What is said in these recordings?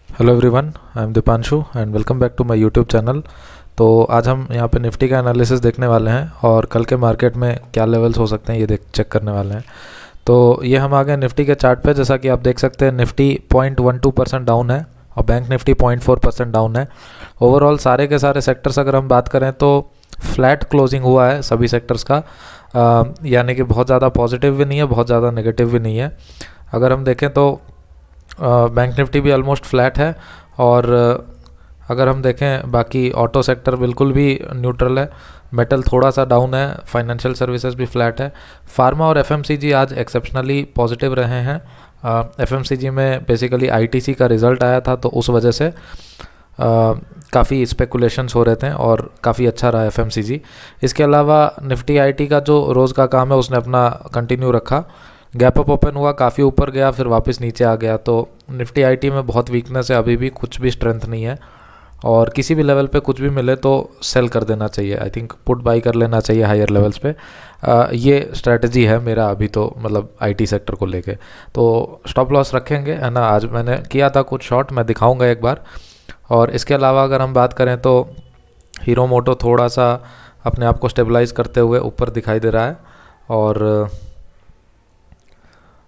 Hello everyone, I am Deepanshu and welcome back to my YouTube channel. तो आज हम यहाँ पे निफ्टी का एनालिसिस देखने वाले हैं और कल के मार्केट में क्या लेवल्स हो सकते हैं ये चेक करने वाले हैं। तो ये हम आ गए निफ्टी के चार्ट पे। जैसा कि आप देख सकते हैं निफ्टी 0.12% डाउन है और बैंक निफ्टी 0.4% डाउन है। ओवरऑल सारे के सारे सेक्टर्स अगर हम बात करें तो फ्लैट क्लोजिंग हुआ है सभी सेक्टर्स का, यानी कि बहुत ज़्यादा पॉजिटिव भी नहीं है, बहुत ज़्यादा नेगेटिव भी नहीं है। अगर हम देखें तो बैंक निफ्टी भी ऑलमोस्ट फ्लैट है और अगर हम देखें बाकी ऑटो सेक्टर बिल्कुल भी न्यूट्रल है, मेटल थोड़ा सा डाउन है, फाइनेंशियल सर्विसेज भी फ्लैट है। फार्मा और एफएमसीजी आज एक्सेप्शनली पॉजिटिव रहे हैं। एफएमसीजी में बेसिकली आईटीसी का रिज़ल्ट आया था तो उस वजह से काफ़ी स्पेकुलेशंस हो रहे थे और काफ़ी अच्छा रहा एफएमसीजी। इसके अलावा निफ्टी आईटी का जो रोज़ का काम है उसने अपना कंटिन्यू रखा, गैप अप ओपन हुआ, काफ़ी ऊपर गया फिर वापस नीचे आ गया। तो निफ्टी आईटी में बहुत वीकनेस है, अभी भी कुछ भी स्ट्रेंथ नहीं है और किसी भी लेवल पे कुछ भी मिले तो सेल कर देना चाहिए। आई थिंक पुट बाई कर लेना चाहिए हायर लेवल्स पे। ये स्ट्रेटजी है मेरा अभी तो, मतलब आईटी सेक्टर को लेके। तो स्टॉप लॉस रखेंगे है ना। आज मैंने किया था कुछ शॉर्ट, मैं दिखाऊंगा एक बार। और इसके अलावा अगर हम बात करें तो हीरो मोटो थोड़ा सा अपने आप को स्टेबलाइज करते हुए ऊपर दिखाई दे रहा है और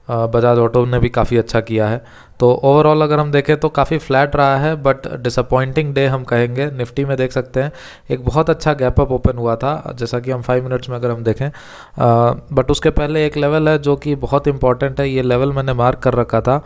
बजाज ऑटो ने भी काफ़ी अच्छा किया है। तो ओवरऑल अगर हम देखें तो काफ़ी फ्लैट रहा है, बट डिसअपॉइंटिंग डे हम कहेंगे। निफ्टी में देख सकते हैं एक बहुत अच्छा गैप अप ओपन हुआ था, जैसा कि हम 5 मिनट्स में अगर हम देखें, बट उसके पहले एक लेवल है जो कि बहुत इंपॉर्टेंट है। ये लेवल मैंने मार्क कर रखा था,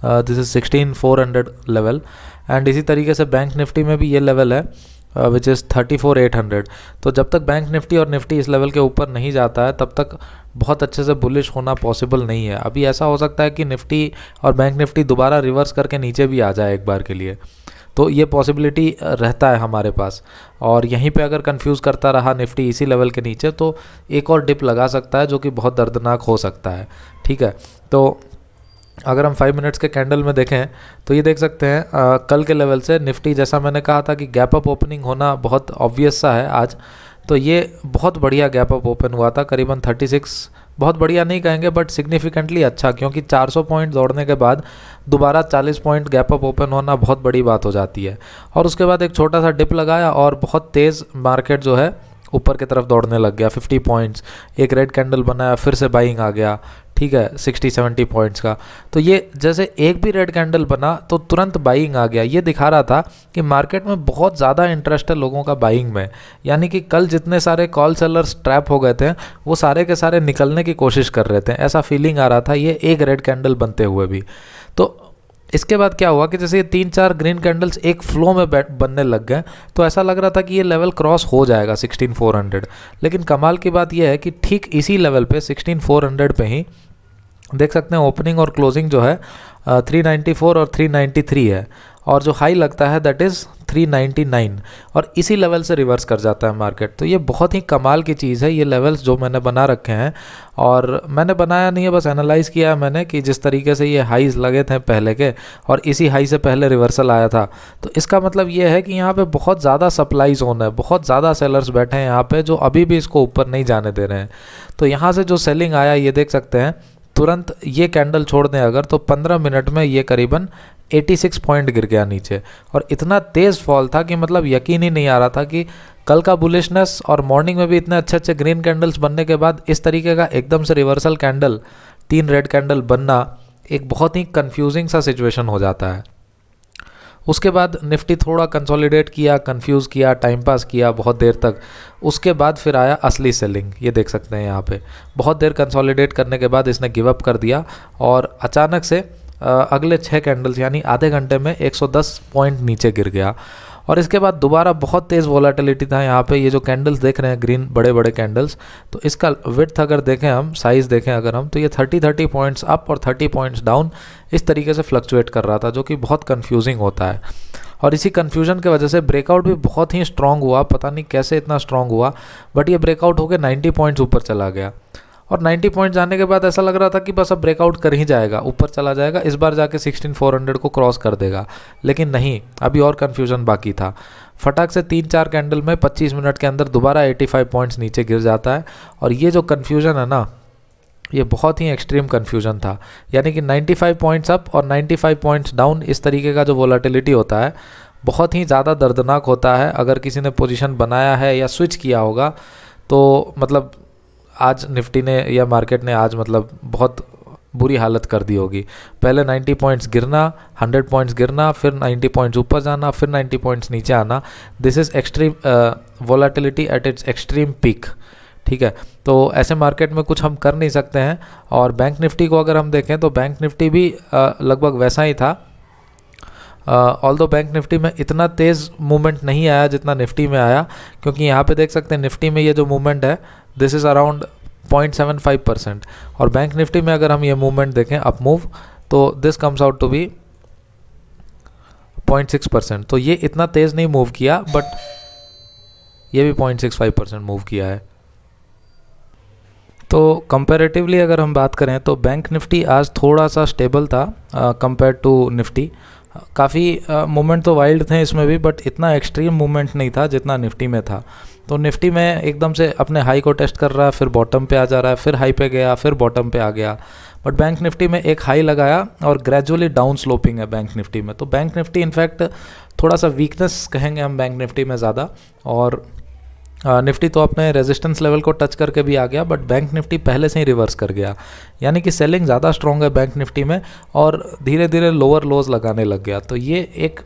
दिस इज़ 16400 लेवल। एंड इसी तरीके से बैंक निफ्टी में भी ये लेवल है विच इज़ 34800। तो जब तक बैंक निफ्टी और निफ्टी इस लेवल के ऊपर नहीं जाता है तब तक बहुत अच्छे से बुलिश होना पॉसिबल नहीं है। अभी ऐसा हो सकता है कि निफ्टी और बैंक निफ्टी दोबारा रिवर्स करके नीचे भी आ जाए एक बार के लिए, तो ये पॉसिबिलिटी रहता है हमारे पास। और यहीं पे अगर कंफ्यूज करता रहा निफ्टी इसी लेवल के नीचे तो एक और डिप लगा सकता है जो कि बहुत दर्दनाक हो सकता है। ठीक है, तो अगर हम 5 मिनट्स के कैंडल में देखें तो ये देख सकते हैं कल के लेवल से निफ्टी, जैसा मैंने कहा था कि गैप अप ओपनिंग होना बहुत ऑब्वियस सा है आज, तो ये बहुत बढ़िया गैप अप ओपन हुआ था करीबन 36, बहुत बढ़िया नहीं कहेंगे बट सिग्निफिकेंटली अच्छा, क्योंकि 400 पॉइंट दौड़ने के बाद दोबारा 40 पॉइंट गैप अप ओपन होना बहुत बड़ी बात हो जाती है। और उसके बाद एक छोटा सा डिप लगाया और बहुत तेज़ मार्केट जो है ऊपर की तरफ दौड़ने लग गया। 50 पॉइंट्स एक रेड कैंडल बनाया, फिर से बाइंग आ गया, ठीक है, 60-70 पॉइंट्स का। तो ये जैसे एक भी रेड कैंडल बना तो तुरंत बाइंग आ गया। ये दिखा रहा था कि मार्केट में बहुत ज़्यादा इंटरेस्ट है लोगों का बाइंग में, यानी कि कल जितने सारे कॉल सेलर्स ट्रैप हो गए थे वो सारे के सारे निकलने की कोशिश कर रहे थे, ऐसा फीलिंग आ रहा था ये एक रेड कैंडल बनते हुए भी। तो इसके बाद क्या हुआ कि जैसे ये 3-4 ग्रीन कैंडल्स एक फ्लो में बनने लग गए तो ऐसा लग रहा था कि ये लेवल क्रॉस हो जाएगा 16400। लेकिन कमाल की बात यह है कि ठीक इसी लेवल पे 16400 पे ही देख सकते हैं ओपनिंग और क्लोजिंग जो है 394 और 393 है, और जो हाई लगता है दैट इज़ 399, और इसी लेवल से रिवर्स कर जाता है मार्केट। तो ये बहुत ही कमाल की चीज़ है, ये लेवल्स जो मैंने बना रखे हैं। और मैंने बनाया नहीं है, बस एनालाइज़ किया है मैंने कि जिस तरीके से ये हाईज लगे थे पहले के और इसी हाई से पहले रिवर्सल आया था, तो इसका मतलब ये है कि यहाँ पे बहुत ज़्यादा सप्लाई जोन है, बहुत ज़्यादा सेलर्स बैठे हैं यहाँ पे जो अभी भी इसको ऊपर नहीं जाने दे रहे हैं। तो यहाँ से जो सेलिंग आया ये देख सकते हैं, तुरंत ये कैंडल छोड़ दें अगर तो 15 मिनट में ये करीबन 86 पॉइंट गिर गया नीचे, और इतना तेज़ फॉल था कि मतलब यकीन ही नहीं आ रहा था कि कल का बुलिशनेस और मॉर्निंग में भी इतने अच्छे अच्छे ग्रीन कैंडल्स बनने के बाद इस तरीके का एकदम से रिवर्सल कैंडल, 3 रेड कैंडल बनना एक बहुत ही कन्फ्यूजिंग सा सिचुएशन हो जाता है। उसके बाद निफ्टी थोड़ा कंसोलिडेट किया, कंफ्यूज किया, टाइम पास किया बहुत देर तक। उसके बाद फिर आया असली सेलिंग, ये देख सकते हैं यहाँ पे बहुत देर कंसोलिडेट करने के बाद इसने गिव अप कर दिया और अचानक से अगले 6 कैंडल्स यानी आधे घंटे में 110 पॉइंट नीचे गिर गया। और इसके बाद दोबारा बहुत तेज़ वोलेटिलिटी था यहाँ पे। ये जो कैंडल्स देख रहे हैं ग्रीन बड़े बड़े कैंडल्स, तो इसका विड्थ अगर देखें हम, साइज़ देखें अगर हम, तो ये 30 पॉइंट्स अप और 30 पॉइंट्स डाउन इस तरीके से फ्लक्चुएट कर रहा था, जो कि बहुत कन्फ्यूजिंग होता है। और इसी कन्फ्यूजन की वजह से ब्रेकआउट भी बहुत ही स्ट्रॉन्ग हुआ, पता नहीं कैसे इतना स्ट्रॉन्ग हुआ, बट ये ब्रेकआउट होकर 90 पॉइंट्स ऊपर चला गया। और 90 पॉइंट जाने के बाद ऐसा लग रहा था कि बस अब ब्रेकआउट कर ही जाएगा, ऊपर चला जाएगा, इस बार जाके 16400 को क्रॉस कर देगा। लेकिन नहीं, अभी और कन्फ्यूजन बाकी था। फटाक से 3-4 कैंडल में 25 मिनट के अंदर दोबारा 85 पॉइंट्स नीचे गिर जाता है। और ये जो कन्फ्यूजन है ना, ये बहुत ही एक्सट्रीम कन्फ्यूजन था। यानी कि 95 पॉइंट्स अप और 95 पॉइंट्स डाउन, इस तरीके का जो वोलेटिलिटी होता है बहुत ही ज़्यादा दर्दनाक होता है। अगर किसी ने पोजीशन बनाया है या स्विच किया होगा तो मतलब आज निफ्टी ने या मार्केट ने आज मतलब बहुत बुरी हालत कर दी होगी। पहले 90 पॉइंट्स गिरना, 100 पॉइंट्स गिरना, फिर 90 पॉइंट्स ऊपर जाना, फिर 90 पॉइंट्स नीचे आना। This is extreme volatility at its extreme peak. ठीक है, तो ऐसे मार्केट में कुछ हम कर नहीं सकते हैं। और बैंक निफ्टी को अगर हम देखें तो बैंक निफ्टी भी लगभग वैसा ही था। ऑल्दो बैंक निफ्टी में इतना तेज़ मूवमेंट नहीं आया जितना निफ्टी में आया, क्योंकि यहाँ पे देख सकते हैं निफ्टी में ये जो मूवमेंट है दिस इज़ अराउंड 0.75%, और बैंक निफ्टी में अगर हम ये मूवमेंट देखें अप मूव तो this comes out to be 0.6%। तो ये इतना तेज़ नहीं मूव किया, बट ये भी 0.65% मूव किया है। तो कंपैरेटिवली अगर हम बात करें तो बैंक निफ्टी आज थोड़ा सा स्टेबल था कंपेयर टू निफ्टी। काफ़ी मूवमेंट तो वाइल्ड थे इसमें भी, बट इतना एक्सट्रीम मूवमेंट नहीं था जितना निफ्टी में था। तो निफ्टी में एकदम से अपने हाई को टेस्ट कर रहा है, फिर बॉटम पे आ जा रहा है, फिर हाई पे गया, फिर बॉटम पे आ गया। बट बैंक निफ्टी में एक हाई लगाया और ग्रेजुअली डाउन स्लोपिंग है बैंक निफ्टी में। तो बैंक निफ्टी इनफैक्ट थोड़ा सा वीकनेस कहेंगे हम बैंक निफ्टी में ज़्यादा। और निफ्टी तो अपने रेजिस्टेंस लेवल को टच करके भी आ गया, बट बैंक निफ्टी पहले से ही रिवर्स कर गया। यानी कि सेलिंग ज़्यादा स्ट्रॉन्ग है बैंक निफ्टी में और धीरे धीरे लोअर लोज लगाने लग गया। तो ये एक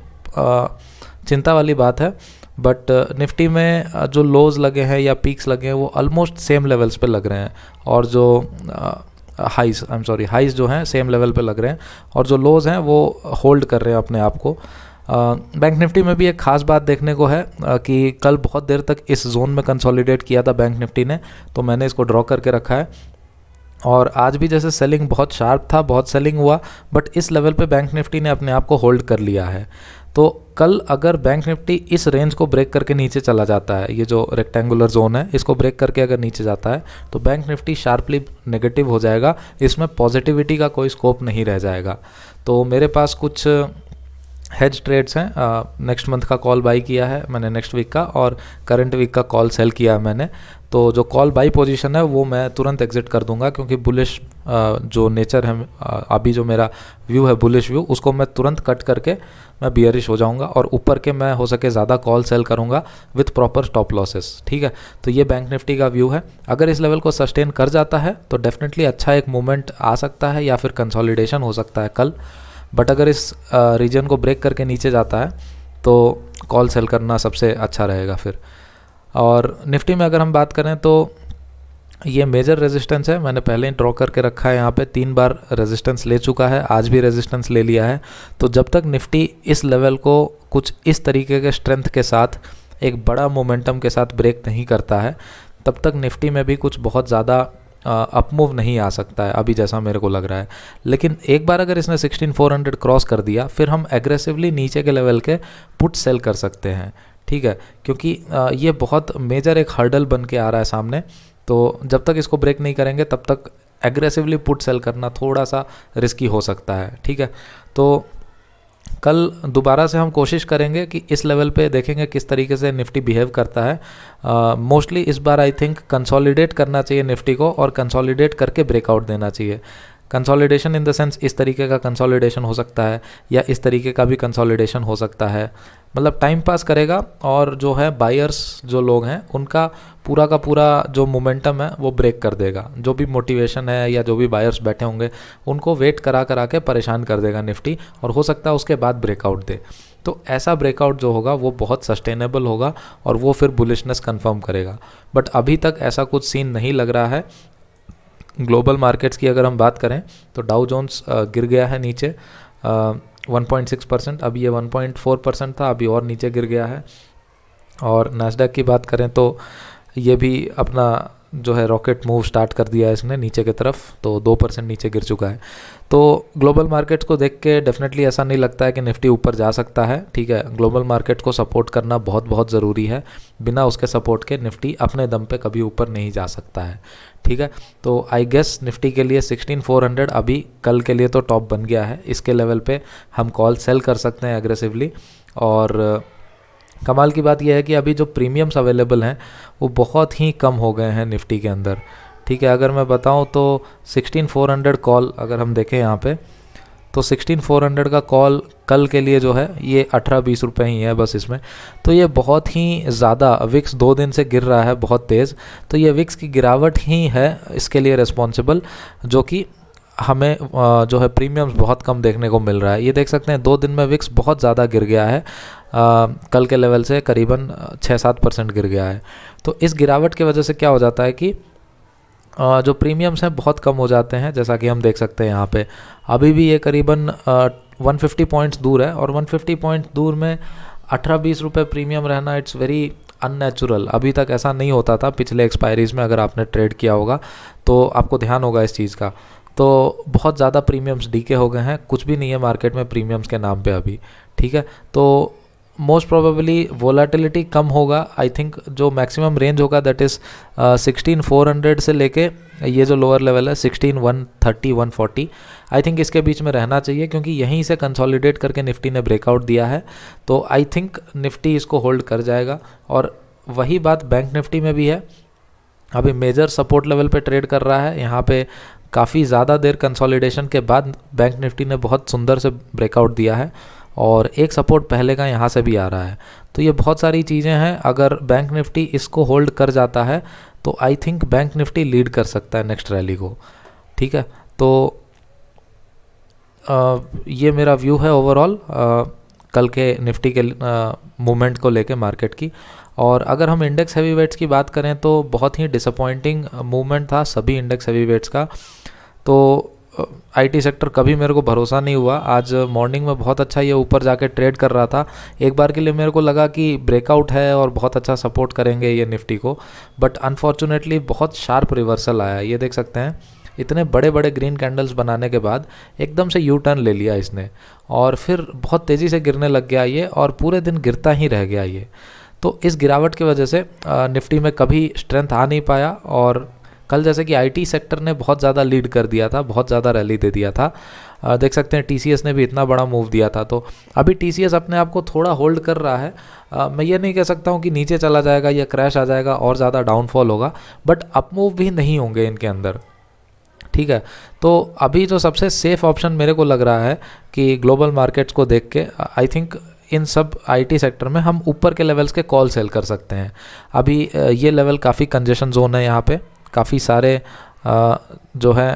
चिंता वाली बात है। बट निफ्टी में जो लोज लगे हैं या पीक्स लगे हैं वो ऑलमोस्ट सेम लेवल्स पे लग रहे हैं, और जो हाइज जो हैं सेम लेवल पे लग रहे हैं, और जो लोज हैं वो होल्ड कर रहे हैं अपने आप को। बैंक निफ्टी में भी एक ख़ास बात देखने को है कि कल बहुत देर तक इस जोन में कंसोलिडेट किया था बैंक निफ्टी ने, तो मैंने इसको ड्रॉ करके रखा है। और आज भी जैसे सेलिंग बहुत शार्प था, बहुत सेलिंग हुआ, बट इस लेवल पे बैंक निफ्टी ने अपने आप को होल्ड कर लिया है। तो कल अगर बैंक निफ्टी इस रेंज को ब्रेक करके नीचे चला जाता है, ये जो रेक्टेंगुलर जोन है इसको ब्रेक करके अगर नीचे जाता है तो बैंक निफ्टी शार्पली नेगेटिव हो जाएगा। इसमें पॉजिटिविटी का कोई स्कोप नहीं रह जाएगा। तो मेरे पास कुछ हेज ट्रेड्स हैं। नेक्स्ट मंथ का कॉल बाई किया है मैंने, नेक्स्ट वीक का, और करंट वीक का कॉल सेल किया है मैंने। तो जो कॉल बाई पोजीशन है वो मैं तुरंत एग्जिट कर दूंगा, क्योंकि बुलिश जो नेचर है अभी जो मेरा व्यू है बुलिश व्यू, उसको मैं तुरंत कट करके मैं बियरिश हो जाऊंगा, और ऊपर के मैं हो सके ज़्यादा कॉल सेल करूंगा विथ प्रॉपर स्टॉप लॉसेस। ठीक है, तो ये बैंक निफ्टी का व्यू है। अगर इस लेवल को सस्टेन कर जाता है तो डेफिनेटली अच्छा एक मूवमेंट आ सकता है या फिर कंसोलिडेशन हो सकता है कल। बट अगर इस रीजन को ब्रेक करके नीचे जाता है तो कॉल सेल करना सबसे अच्छा रहेगा फिर। और निफ्टी में अगर हम बात करें तो ये मेजर रेजिस्टेंस है, मैंने पहले ही ड्रॉ करके रखा है। यहाँ पे 3 बार रेजिस्टेंस ले चुका है, आज भी रेजिस्टेंस ले लिया है। तो जब तक निफ्टी इस लेवल को कुछ इस तरीके के स्ट्रेंथ के साथ एक बड़ा मोमेंटम के साथ ब्रेक नहीं करता है, तब तक निफ्टी में भी कुछ बहुत ज़्यादा अपमूव नहीं आ सकता है अभी, जैसा मेरे को लग रहा है। लेकिन एक बार अगर इसने 16400 क्रॉस कर दिया, फिर हम एग्रेसिवली नीचे के लेवल के पुट सेल कर सकते हैं। ठीक है, क्योंकि ये बहुत मेजर एक हर्डल बन के आ रहा है सामने। तो जब तक इसको ब्रेक नहीं करेंगे तब तक एग्रेसिवली पुट सेल करना थोड़ा सा रिस्की हो सकता है। ठीक है, तो कल दोबारा से हम कोशिश करेंगे कि इस लेवल पे देखेंगे किस तरीके से निफ्टी बिहेव करता है। मोस्टली इस बार आई थिंक कंसोलिडेट करना चाहिए निफ्टी को, और कंसोलिडेट करके ब्रेकआउट देना चाहिए। कंसोलिडेशन इन द सेंस इस तरीके का कंसोलिडेशन हो सकता है, या इस तरीके का भी कंसोलिडेशन हो सकता है। मतलब टाइम पास करेगा, और जो है बायर्स जो लोग हैं उनका का पूरा जो मोमेंटम है वो ब्रेक कर देगा। जो भी मोटिवेशन है या जो भी बायर्स बैठे होंगे उनको वेट करा के परेशान कर देगा निफ्टी, और हो सकता है उसके बाद ब्रेकआउट दे। तो ऐसा ब्रेकआउट जो होगा वो बहुत सस्टेनेबल होगा, और वो फिर बुलिशनेस कंफर्म करेगा। बट अभी तक ऐसा कुछ सीन नहीं लग रहा है। ग्लोबल मार्केट्स की अगर हम बात करें तो डाउ जोन्स गिर गया है नीचे 1.6%, अभी ये 1.4% था, अभी और नीचे गिर गया है। और नैस्डैक की बात करें तो ये भी अपना जो है रॉकेट मूव स्टार्ट कर दिया है इसने नीचे की तरफ, तो 2% नीचे गिर चुका है। तो ग्लोबल मार्केट्स को देख के डेफिनेटली ऐसा नहीं लगता है कि निफ्टी ऊपर जा सकता है। ठीक है, ग्लोबल मार्केट को सपोर्ट करना बहुत बहुत ज़रूरी है। बिना उसके सपोर्ट के निफ्टी अपने दम पे कभी ऊपर नहीं जा सकता है। ठीक है, तो आई गेस निफ्टी के लिए 16400 अभी कल के लिए तो टॉप बन गया है। इसके लेवल पे हम कॉल सेल कर सकते हैं एग्रेसिवली। और कमाल की बात यह है कि अभी जो प्रीमियम्स अवेलेबल हैं वो बहुत ही कम हो गए हैं निफ्टी के अंदर। ठीक है। अगर मैं बताऊं तो 16400 कॉल अगर हम देखें यहाँ पे, तो 16400 का कॉल कल के लिए जो है ये 18-20 रुपये ही है बस इसमें। तो ये बहुत ही ज़्यादा, विक्स 2 दिन से गिर रहा है बहुत तेज़, तो ये विक्स की गिरावट ही है इसके लिए रिस्पॉन्सिबल, जो कि हमें जो है प्रीमियम्स बहुत कम देखने को मिल रहा है। ये देख सकते हैं 2 दिन में विक्स बहुत ज़्यादा गिर गया है, कल के लेवल से करीबन 6-7% गिर गया है। तो इस गिरावट की वजह से क्या हो जाता है कि जो प्रीमियम्स हैं बहुत कम हो जाते हैं, जैसा कि हम देख सकते हैं यहाँ पे अभी भी ये करीबन 150 पॉइंट्स दूर है, और 150 पॉइंट्स दूर में 18-20 रुपये प्रीमियम रहना, इट्स वेरी अननेचुरल। अभी तक ऐसा नहीं होता था पिछले एक्सपायरीज़ में, अगर आपने ट्रेड किया होगा तो आपको ध्यान होगा इस चीज़ का। तो बहुत ज़्यादा प्रीमियम्स डीके हो गए हैं, कुछ भी नहीं है मार्केट में प्रीमियम्स के नाम पे अभी, ठीक है। तो मोस्ट प्रोबेबली वोलेटिलिटी कम होगा, आई थिंक जो मैक्सिमम रेंज होगा दैट इज़ 16400 से लेके ये जो लोअर लेवल है 16130-140, आई थिंक इसके बीच में रहना चाहिए, क्योंकि यहीं से कंसोलिडेट करके निफ्टी ने ब्रेकआउट दिया है। तो आई थिंक निफ्टी इसको होल्ड कर जाएगा। और वही बात बैंक निफ्टी में भी है, अभी मेजर सपोर्ट लेवल पे ट्रेड कर रहा है। यहाँ पे काफ़ी ज़्यादा देर कंसोलिडेशन के बाद बैंक निफ्टी ने बहुत सुंदर से ब्रेकआउट दिया है, और एक सपोर्ट पहले का यहाँ से भी आ रहा है। तो ये बहुत सारी चीज़ें हैं, अगर बैंक निफ्टी इसको होल्ड कर जाता है तो I think bank Nifty lead कर सकता है नेक्स्ट रैली को, ठीक है। तो ये मेरा व्यू है ओवरऑल कल के निफ्टी के मूवमेंट को लेके मार्केट की। और अगर हम इंडेक्स हैवी वेट्स की बात करें तो बहुत ही डिसअपॉइंटिंग मूवमेंट था सभी इंडेक्स हैवी वेट्स का। तो आईटी सेक्टर कभी मेरे को भरोसा नहीं हुआ, आज मॉर्निंग में बहुत अच्छा ये ऊपर जाके ट्रेड कर रहा था, एक बार के लिए मेरे को लगा कि ब्रेकआउट है और बहुत अच्छा सपोर्ट करेंगे ये निफ्टी को, बट अनफॉर्चुनेटली बहुत शार्प रिवर्सल आया। ये देख सकते हैं इतने बड़े बड़े ग्रीन कैंडल्स बनाने के बाद एकदम से यू टर्न ले लिया इसने, और फिर बहुत तेज़ी से गिरने लग गया ये, और पूरे दिन गिरता ही रह गया ये। तो इस गिरावट की वजह से निफ्टी में कभी स्ट्रेंथ आ नहीं पाया, और कल जैसे कि आईटी सेक्टर ने बहुत ज़्यादा लीड कर दिया था, बहुत ज़्यादा रैली दे दिया था। देख सकते हैं टीसीएस ने भी इतना बड़ा मूव दिया था। तो अभी टीसीएस अपने आप को थोड़ा होल्ड कर रहा है। मैं ये नहीं कह सकता हूँ कि नीचे चला जाएगा या क्रैश आ जाएगा और ज़्यादा डाउनफॉल होगा, बट अप मूव भी नहीं होंगे इनके अंदर, ठीक है। तो अभी जो सबसे सेफ ऑप्शन मेरे को लग रहा है कि ग्लोबल मार्केट्स को देख के आई थिंक इन सब आईटी सेक्टर में हम ऊपर के लेवल्स के कॉल सेल कर सकते हैं। अभी ये लेवल काफ़ी कंजेशन जोन है, यहाँ पे काफ़ी सारे जो है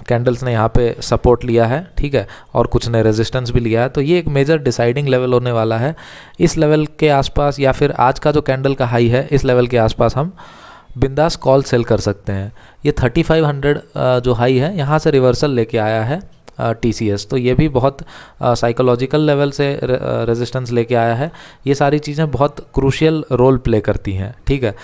कैंडल्स ने यहाँ पे सपोर्ट लिया है, ठीक है, और कुछ ने रेजिस्टेंस भी लिया है। तो ये एक मेजर डिसाइडिंग लेवल होने वाला है। इस लेवल के आसपास या फिर आज का जो कैंडल का हाई है इस लेवल के आसपास हम बिंदास कॉल सेल कर सकते हैं। ये 3500 जो हाई है यहाँ से रिवर्सल लेके आया है टीसीएस, तो ये भी बहुत साइकोलॉजिकल लेवल से रेजिस्टेंस लेके आया है। ये सारी चीज़ें बहुत क्रूशियल रोल प्ले करती हैं, ठीक है।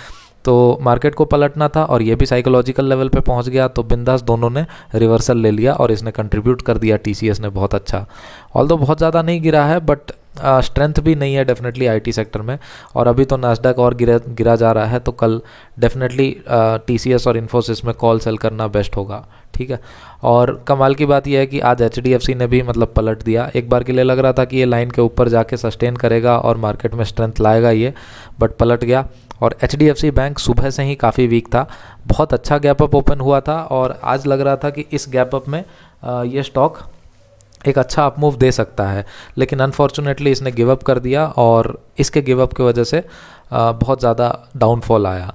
तो मार्केट को पलटना था और ये भी साइकोलॉजिकल लेवल पे पहुंच गया, तो बिंदास दोनों ने रिवर्सल ले लिया और इसने कंट्रीब्यूट कर दिया टीसीएस ने बहुत अच्छा। ऑल्दो बहुत ज़्यादा नहीं गिरा है, बट स्ट्रेंथ भी नहीं है डेफिनेटली आईटी सेक्टर में, और अभी तो नास्डैक और गिरा जा रहा है। तो कल डेफिनेटली टीसीएस और इन्फोसिस में कॉल सेल करना बेस्ट होगा, ठीक है। और कमाल की बात यह है कि आज एचडीएफसी ने भी मतलब पलट दिया। एक बार के लिए लग रहा था कि ये लाइन के ऊपर जाके सस्टेन करेगा और मार्केट में स्ट्रेंथ लाएगा ये, बट पलट गया। और एचडीएफसी बैंक सुबह से ही काफ़ी वीक था, बहुत अच्छा गैप अप ओपन हुआ था, और आज लग रहा था कि इस गैप अप में ये स्टॉक एक अच्छा अप मूव दे सकता है, लेकिन अनफॉर्चुनेटली इसने गिव अप कर दिया, और इसके गिव अप की वजह से बहुत ज़्यादा डाउनफॉल आया।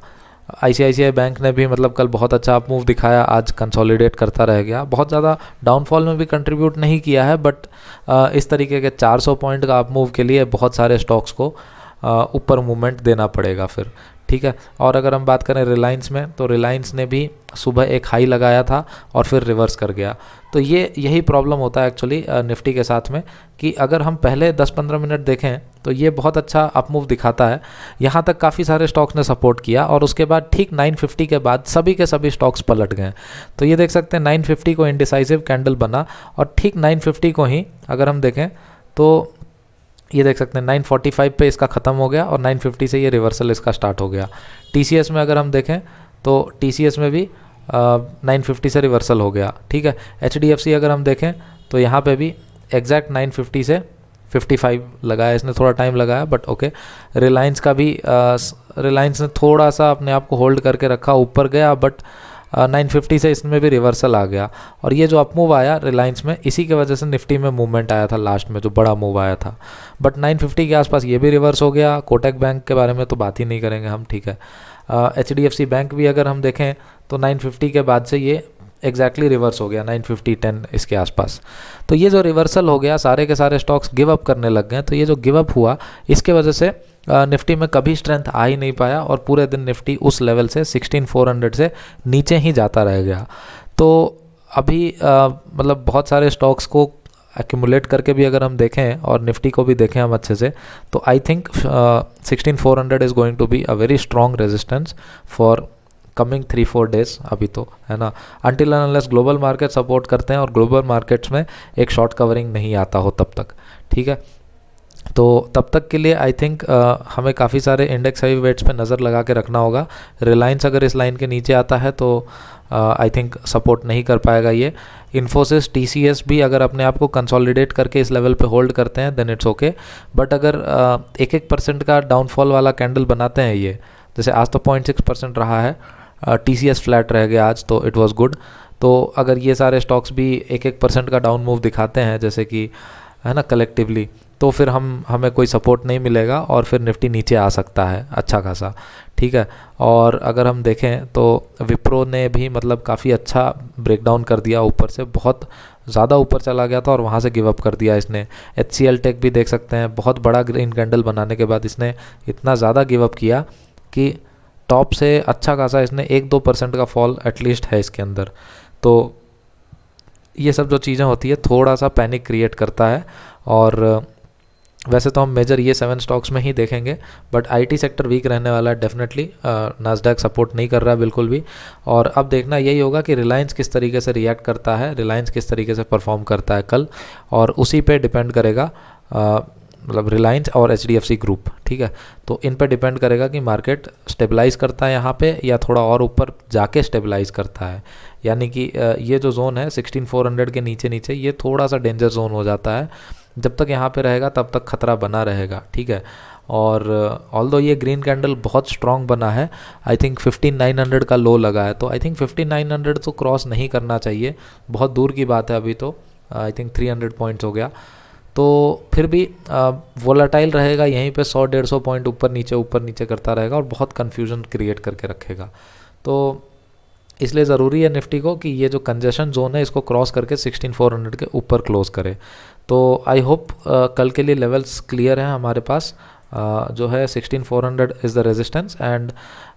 आईसीआईसीआई बैंक ने भी मतलब कल बहुत अच्छा अप मूव दिखाया, आज कंसोलिडेट करता रह गया, बहुत ज़्यादा डाउनफॉल में भी कंट्रीब्यूट नहीं किया है, बट इस तरीके के 400 पॉइंट का अप मूव के लिए बहुत सारे स्टॉक्स को ऊपर मूवमेंट देना पड़ेगा फिर, ठीक है। और अगर हम बात करें रिलायंस में, तो रिलायंस ने भी सुबह एक हाई लगाया था और फिर रिवर्स कर गया। तो यही प्रॉब्लम होता है एक्चुअली निफ्टी के साथ में, कि अगर हम पहले 10-15 मिनट देखें तो ये बहुत अच्छा अप मूव दिखाता है, यहाँ तक काफ़ी सारे स्टॉक्स ने सपोर्ट किया, और उसके बाद ठीक 950 के बाद सभी के सभी स्टॉक्स पलट गए। तो ये देख सकते हैं 950 को इंडिसाइसिव कैंडल बना, और ठीक 950 को ही अगर हम देखें तो ये देख सकते हैं 945 पे इसका ख़त्म हो गया, और 950 से ये रिवर्सल इसका स्टार्ट हो गया। टीसीएस में अगर हम देखें तो टीसीएस में भी 950 से रिवर्सल हो गया, ठीक है। एचडीएफसी अगर हम देखें तो यहाँ पे भी एग्जैक्ट 950 से 55 लगाया इसने, थोड़ा टाइम लगाया बट ओके। रिलायंस का भी रिलायंस ने थोड़ा सा अपने आप को होल्ड करके रखा, ऊपर गया बट 950 से इसमें भी रिवर्सल आ गया। और ये जो अप मूव आया रिलायंस में, इसी के वजह से निफ्टी में मूवमेंट आया था लास्ट में, जो बड़ा मूव आया था। बट 950 के आसपास ये भी रिवर्स हो गया। कोटक बैंक के बारे में तो बात ही नहीं करेंगे हम, ठीक है। HDFC बैंक भी अगर हम देखें तो 950 के बाद से ये एग्जैक्टली रिवर्स हो गया 950-10 इसके आसपास। तो ये जो रिवर्सल हो गया, सारे के सारे स्टॉक्स गिव अप करने लग गए। तो ये जो गिव अप हुआ, इसके वजह से निफ्टी में कभी स्ट्रेंथ आ ही नहीं पाया और पूरे दिन निफ्टी उस लेवल से 16,400 से नीचे ही जाता रह गया। तो अभी मतलब बहुत सारे स्टॉक्स को एक्यूमुलेट करके भी अगर हम देखें और निफ्टी को भी देखें हम अच्छे से, तो I think 16,400 is going to be a very strong resistance for coming 3-4 days अभी तो, है ना। Until and unless global market support करते हैं और ग्लोबल मार्केट्स में एक शॉर्ट कवरिंग नहीं आता हो तब तक, ठीक है। तो तब तक के लिए आई थिंक हमें काफ़ी सारे इंडेक्स हेवी वेट्स पे नज़र लगा के रखना होगा। रिलायंस अगर इस लाइन के नीचे आता है तो आई थिंक सपोर्ट नहीं कर पाएगा ये। इन्फोसिस, TCS भी अगर अपने आप को कंसोलिडेट करके इस लेवल पे होल्ड करते हैं देन इट्स ओके। बट अगर 1-1% का डाउनफॉल वाला कैंडल बनाते हैं ये, जैसे आज तो 0.6% रहा है, TCS फ्लैट रह गया आज, तो इट वाज गुड। तो अगर ये सारे स्टॉक्स भी 1-1% का डाउन मूव दिखाते हैं जैसे कि, है ना, कलेक्टिवली, तो फिर हमें कोई सपोर्ट नहीं मिलेगा और फिर निफ्टी नीचे आ सकता है अच्छा खासा, ठीक है। और अगर हम देखें तो विप्रो ने भी मतलब काफ़ी अच्छा ब्रेकडाउन कर दिया, ऊपर से बहुत ज़्यादा ऊपर चला गया था और वहाँ से गिव अप कर दिया इसने। HCL टेक भी देख सकते हैं, बहुत बड़ा ग्रीन कैंडल बनाने के बाद इसने इतना ज़्यादा गिव अप किया कि टॉप से अच्छा खासा इसने 1-2% का फॉल एटलीस्ट है इसके अंदर। तो ये सब जो चीज़ें होती है थोड़ा सा पैनिक क्रिएट करता है। और वैसे तो हम मेजर ये 7 स्टॉक्स में ही देखेंगे, बट IT सेक्टर वीक रहने वाला है डेफिनेटली। नास्डैक सपोर्ट नहीं कर रहा है बिल्कुल भी। और अब देखना यही होगा कि रिलायंस किस तरीके से रिएक्ट करता है, रिलायंस किस तरीके से परफॉर्म करता है कल, और उसी पे डिपेंड करेगा, मतलब रिलायंस और HDFC ग्रुप, ठीक है। तो इन पे डिपेंड करेगा कि मार्केट स्टेबलाइज करता है यहाँ पे या थोड़ा और ऊपर जाके स्टेबलाइज करता है। यानी कि ये जो जोन है 16,400 के नीचे नीचे, ये थोड़ा सा डेंजर जोन हो जाता है। जब तक यहाँ पे रहेगा तब तक खतरा बना रहेगा, ठीक है। और ऑल्दो ये ग्रीन कैंडल बहुत स्ट्रॉन्ग बना है, आई थिंक 15,900 का लो लगा है, तो आई थिंक 15,900 तो क्रॉस नहीं करना चाहिए, बहुत दूर की बात है अभी तो। आई थिंक 300 पॉइंट्स हो गया, तो फिर भी वोलाटाइल रहेगा यहीं पे, 100-150 पॉइंट ऊपर नीचे करता रहेगा और बहुत कन्फ्यूजन क्रिएट करके रखेगा। तो इसलिए ज़रूरी है निफ्टी को कि ये जो कंजेशन जोन है इसको क्रॉस करके 16,400 के ऊपर क्लोज करे। तो आई होप कल के लिए लेवल्स क्लियर हैं हमारे पास। जो है 16,400 इज़ द रेजिस्टेंस एंड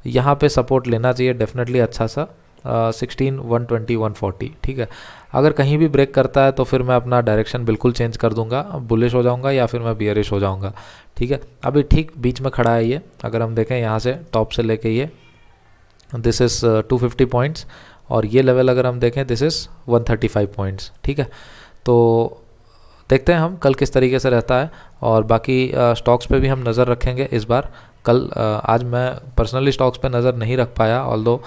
यहाँ पे सपोर्ट लेना चाहिए डेफिनेटली अच्छा सा, 16,120, 140, ठीक है। अगर कहीं भी ब्रेक करता है तो फिर मैं अपना डायरेक्शन बिल्कुल चेंज कर दूंगा, बुलिश हो जाऊंगा या फिर मैं बियरिश हो जाऊंगा, ठीक है। अभी ठीक बीच में खड़ा है ये, अगर हम देखें यहाँ से टॉप से लेके ये दिस इज़ 250 पॉइंट्स, और ये लेवल अगर हम देखें दिस इज़ 135 पॉइंट्स, ठीक है। तो देखते हैं हम कल किस तरीके से रहता है, और बाकी स्टॉक्स पे भी हम नज़र रखेंगे इस बार। कल आज मैं पर्सनली स्टॉक्स पे नज़र नहीं रख पाया ऑल्दो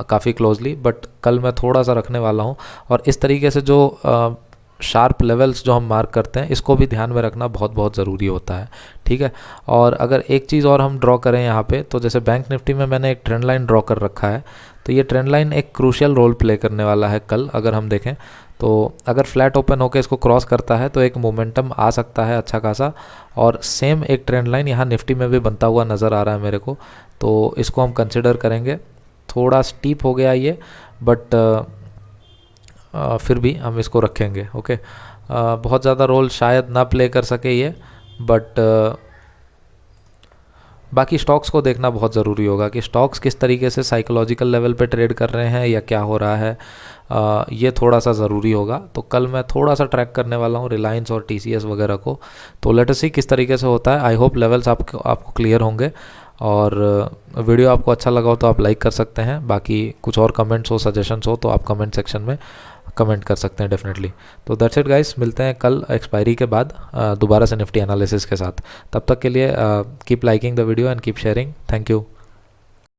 काफ़ी क्लोजली, बट कल मैं थोड़ा सा रखने वाला हूँ। और इस तरीके से जो शार्प लेवल्स जो हम मार्क करते हैं इसको भी ध्यान में रखना बहुत बहुत ज़रूरी होता है, ठीक है। और अगर एक चीज़ और हम ड्रॉ करें यहाँ पे, तो जैसे बैंक निफ्टी में मैंने एक ट्रेंड लाइन ड्रॉ कर रखा है, तो ये ट्रेंड लाइन एक क्रूशियल रोल प्ले करने वाला है कल। अगर हम देखें तो अगर फ्लैट ओपन होकर इसको क्रॉस करता है तो एक मोमेंटम आ सकता है अच्छा खासा, और सेम एक ट्रेंड लाइन यहाँ निफ्टी में भी बनता हुआ नज़र आ रहा है मेरे को, तो इसको हम कंसिडर करेंगे। थोड़ा स्टीप हो गया ये, बट फिर भी हम इसको रखेंगे, ओके। बहुत ज़्यादा रोल शायद ना प्ले कर सके ये, बट बाकी स्टॉक्स को देखना बहुत ज़रूरी होगा कि स्टॉक्स किस तरीके से साइकोलॉजिकल लेवल पे ट्रेड कर रहे हैं या क्या हो रहा है, ये थोड़ा सा ज़रूरी होगा। तो कल मैं थोड़ा सा ट्रैक करने वाला हूँ रिलायंस और TCS वगैरह को, तो लेट अस सी किस तरीके से होता है। आई होप लेवल्स आपको क्लियर होंगे, और वीडियो आपको अच्छा लगा हो तो आप लाइक कर सकते हैं। बाकी कुछ और कमेंट्स हो, सजेशंस हो, तो आप कमेंट सेक्शन में कमेंट कर सकते हैं डेफिनेटली। तो दैट्स इट गाइस, मिलते हैं कल एक्सपायरी के बाद दोबारा से निफ्टी एनालिसिस के साथ। तब तक के लिए keep liking the video and keep sharing. Thank you.